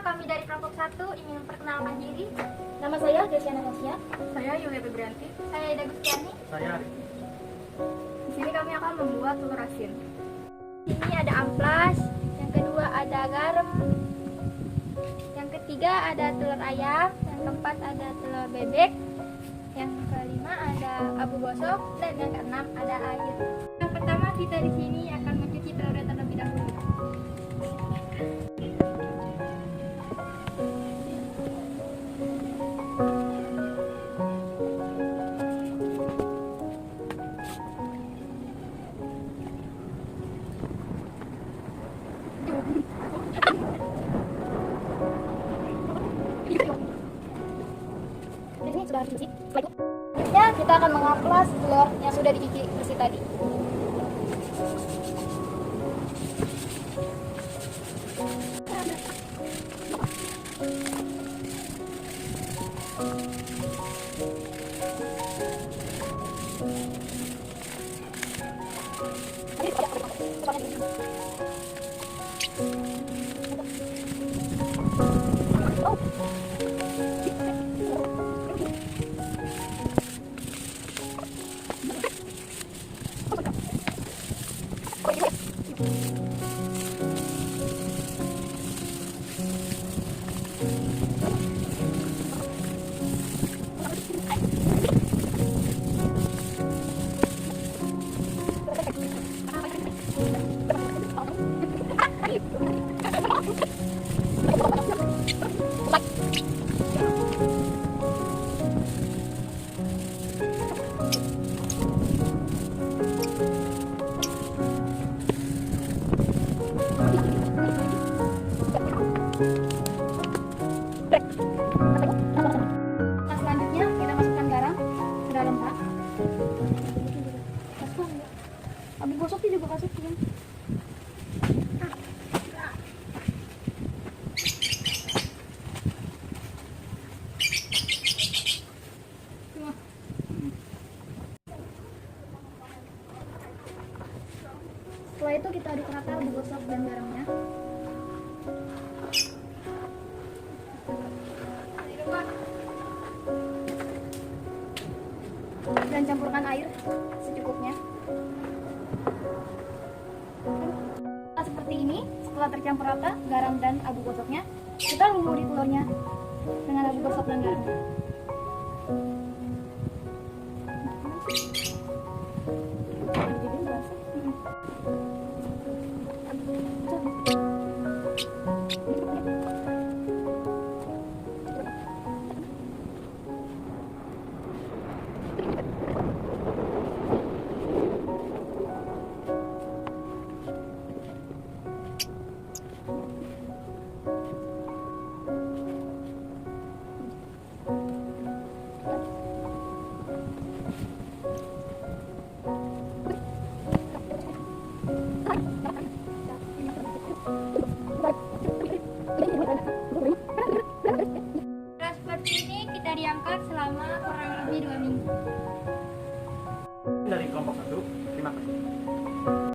kami dari kelompok 1 ingin memperkenalkan diri. Nama saya Desiana Tasya. Saya Yulia Febrianti. Saya Ida Gustiani. Saya Arif. Di sini kami akan membuat telur asin. Ini ada amplas, yang kedua ada garam, yang ketiga ada telur ayam, yang keempat ada telur bebek, yang kelima ada abu gosok, dan yang keenam ada air. Yang pertama kita di sini akan mencuci telurnya terlebih dahulu. Ini sudah dicuci. Selanjutnya kita akan mengamplas telur yang sudah dicuci bersih tadi. Nah, selanjutnya kita masukkan garam ke dalam bak. Abu gosok juga masukin. Setelah itu kita aduk rata abu gosok dan garamnya. Dan campurkan air secukupnya. Nah, seperti ini, setelah tercampur rata garam dan abu gosoknya, kita lumuri telurnya dengan abu gosok dan garamnya.